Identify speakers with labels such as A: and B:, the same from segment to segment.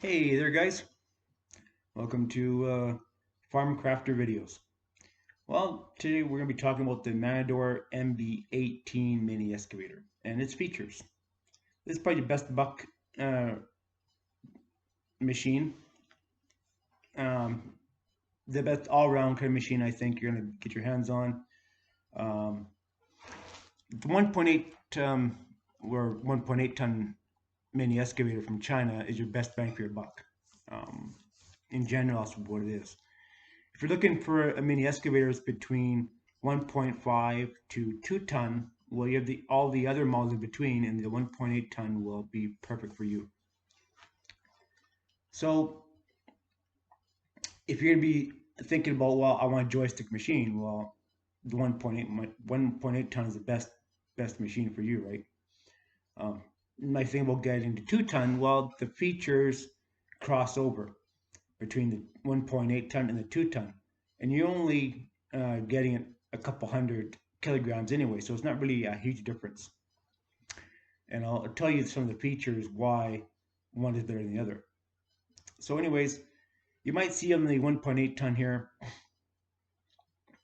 A: Hey there, guys. Welcome to Farm Crafter Videos. Well, today we're going to be talking about the MataDor MB18 mini excavator and its features. This is probably the best buck uh, machine, um, the best all-round kind of machine I think you're going to get your hands on. Um, the 1.8 or 1.8 ton mini excavator from China is your best bang for your buck. Um, in general, that's what it is. If you're looking for a mini excavator that's between 1.5 to 2 ton, well, you have all the other models in between, and the 1.8 ton will be perfect for you. So if you're going to be thinking about, well, I want a joystick machine, well, the 1.8 ton is the best machine for you, right? Nice thing about getting to 2 ton, well, the features cross over between the 1.8 ton and the 2 ton, and you're only getting a couple hundred kilograms anyway, so it's not really a huge difference. And I'll tell you some of the features why one is better than the other. So, anyways, you might see on the 1.8 ton here,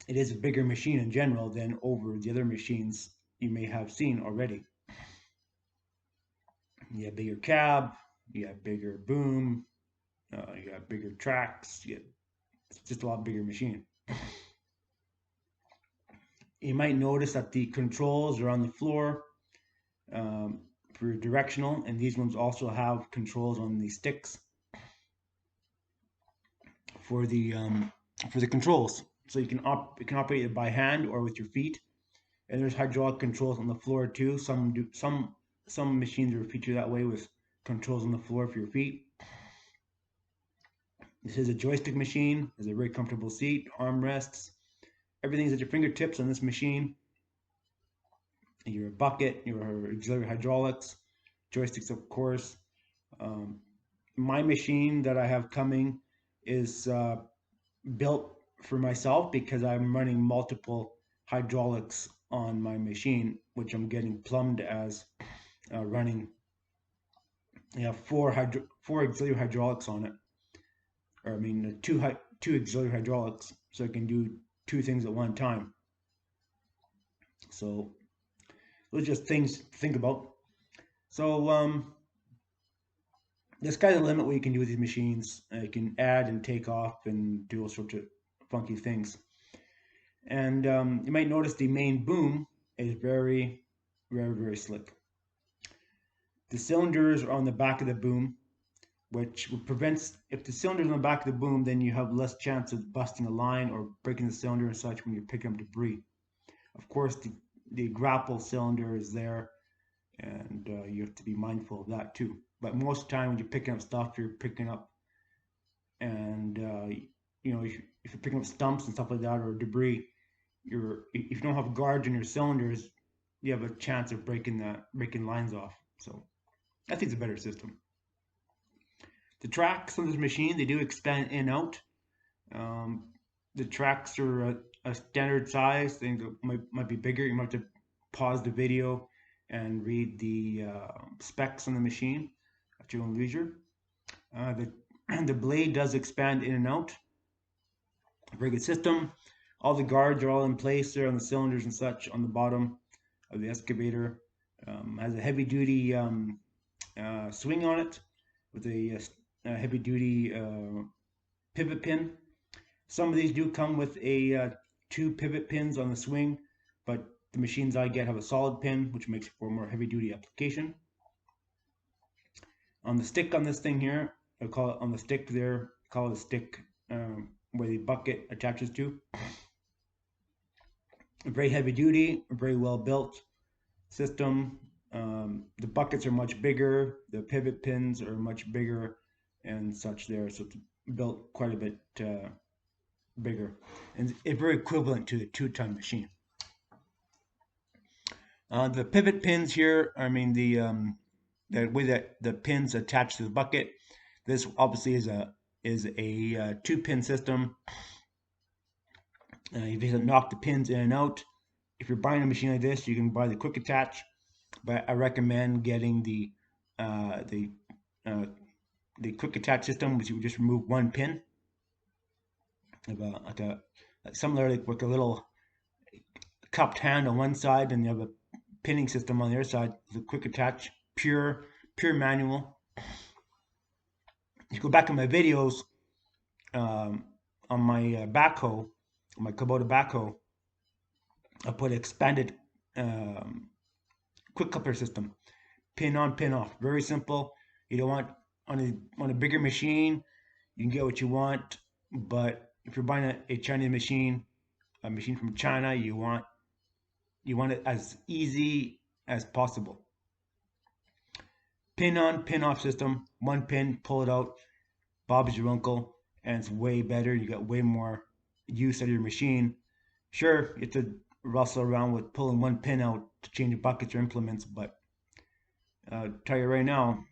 A: it is a bigger machine in general than over the other machines you may have seen already. You have bigger cab, you have bigger boom, you have bigger tracks. It's just a lot bigger machine. You might notice that the controls are on the floor for directional, and these ones also have controls on the sticks for the controls. So you can operate it by hand or with your feet. And there's hydraulic controls on the floor too. Some machines are featured that way with controls on the floor for your feet. This is a joystick machine. There's a very comfortable seat, armrests. Everything's at your fingertips on this machine. Your bucket, your auxiliary hydraulics, joysticks, of course. Um, my machine that I have coming is built for myself because I'm running multiple hydraulics on my machine, which I'm getting plumbed as running. I have four auxiliary hydraulics on it, or I mean two auxiliary hydraulics, so I can do two things at one time. So those are just things to think about. So the sky's the limit what you can do with these machines. You can add and take off and do all sorts of funky things. And you might notice the main boom is very, very, very slick. The cylinders are on the back of the boom, which prevents, if the cylinder's on the back of the boom, then you have less chance of busting a line or breaking the cylinder and such when you're picking up debris. Of course, the grapple cylinder is there, and you have to be mindful of that too. But most of the time when you're picking up stuff, you're picking up, and if you're picking up stumps and stuff like that or debris, if you don't have guards in your cylinders, you have a chance of breaking lines off. So I think it's a better system. The tracks on this machine, they do expand in and out. Um, the tracks are a standard size. Things might be bigger. You might have to pause the video and read the specs on the machine at your own leisure. The blade does expand in and out. A very good system. All the guards are all in place there on the cylinders and such on the bottom of the excavator. Has a heavy duty swing on it with a heavy duty pivot pin. Some of these do come with two pivot pins on the swing, but the machines I get have a solid pin, which makes for a more heavy duty application. On the stick on this thing here, I call it on the stick there, call it a stick where the bucket attaches to. Very heavy duty, very well built system. The buckets are much bigger, the pivot pins are much bigger and such there, so it's built quite a bit bigger, and it's very equivalent to the 2-ton machine. The pivot pins here, I mean the way that the pins attach to the bucket. This obviously is a 2-pin system. You just knock the pins in and out. If you're buying a machine like this, you can buy the quick attach, but I recommend getting the uh, the quick attach system, which you just remove one pin, similar like with a little cupped hand on one side, and you have a pinning system on the other side. The quick attach, pure manual. If you go back in my videos, on my backhoe, my Kubota backhoe, I put expanded quick coupler system, pin on, pin off. Very simple. You don't want on a bigger machine, you can get what you want, but if you're buying a Chinese machine, a machine from China, you want it as easy as possible. Pin on, pin off system. One pin, pull it out. Bob's your uncle, and it's way better. You got way more use out of your machine. Sure, you have to wrestle around with pulling one pin out to change buckets or implements, but tell you right now,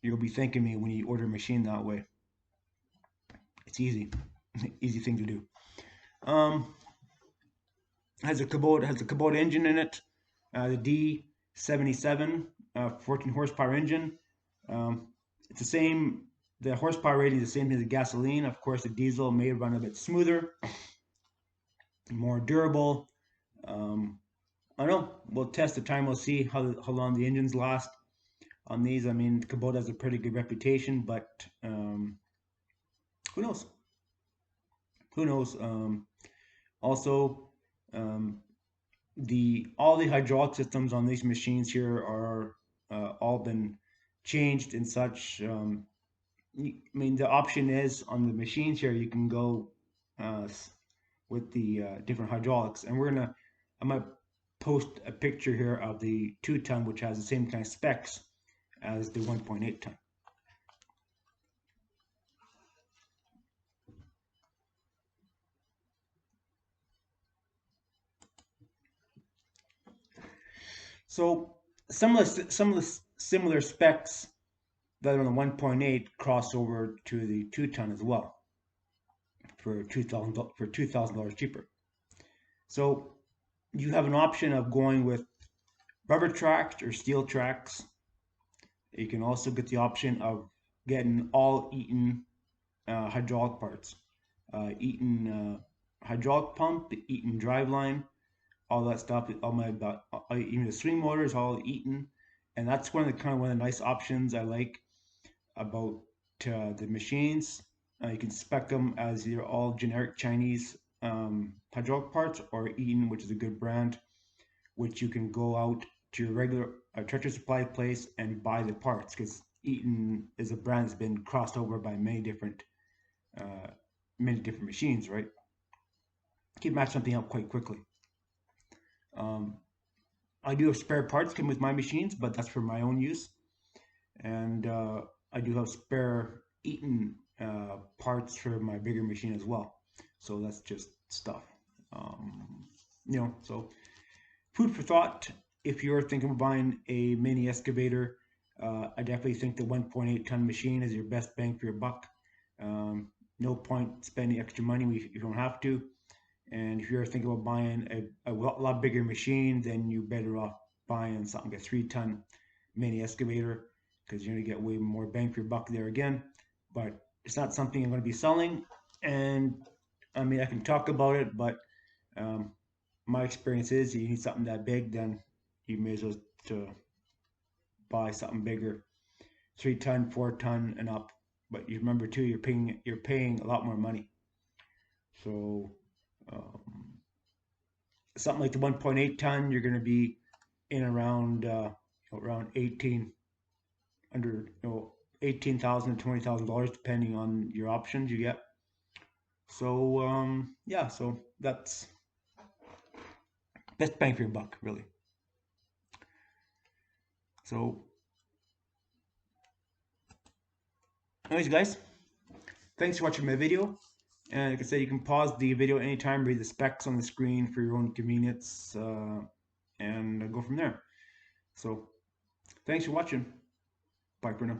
A: you'll be thanking me when you order a machine that way. It's easy, easy thing to do. Has a Kubota engine in it, the D77, 14 horsepower engine. It's the same. The horsepower rating is the same as the gasoline. Of course, the diesel may run a bit smoother, more durable. I don't know. We'll test the time. We'll see how long the engines last on these. I mean, Kubota has a pretty good reputation, but who knows? Who knows? Also, all the hydraulic systems on these machines here are all been changed and such. I mean, the option is on the machines here, you can go with the different hydraulics, and I might post a picture here of the 2-ton, which has the same kind of specs as the 1.8 ton. So some of the similar specs that are on the 1.8 cross over to the 2-ton as well for $2,000 cheaper. So you have an option of going with rubber tracks or steel tracks. You can also get the option of getting all Eaton hydraulic parts, Eaton hydraulic pump, the Eaton driveline, all that stuff. Even the swing motors, all Eaton, and that's one of the nice options I like about the machines. You can spec them as either all generic Chinese hydraulic parts or Eaton, which is a good brand, which you can go out to your regular Tractor Supply place and buy the parts, because Eaton is a brand that's been crossed over by many different machines, right? You can match something up quite quickly. I do have spare parts come with my machines, but that's for my own use. And I do have spare Eaton parts for my bigger machine as well. So that's just stuff. So food for thought. If you're thinking of buying a mini excavator, I definitely think the 1.8 ton machine is your best bang for your buck. No point spending extra money if you don't have to. And if you're thinking about buying a lot bigger machine, then you're better off buying something like a 3-ton mini excavator, because you're going to get way more bang for your buck there again. But it's not something I'm going to be selling. And I mean, I can talk about it, but my experience is you need something that big, then you may as well to buy something bigger, 3-ton, 4-ton, and up. But you remember too, you're paying a lot more money. So something like the 1.8 ton, you're going to be in around around $18,000 to $20,000, depending on your options you get. So yeah, so that's best bang for your buck, really. So anyways, guys, thanks for watching my video. And like I said, you can pause the video anytime, read the specs on the screen for your own convenience, and go from there. So thanks for watching. Bye for now.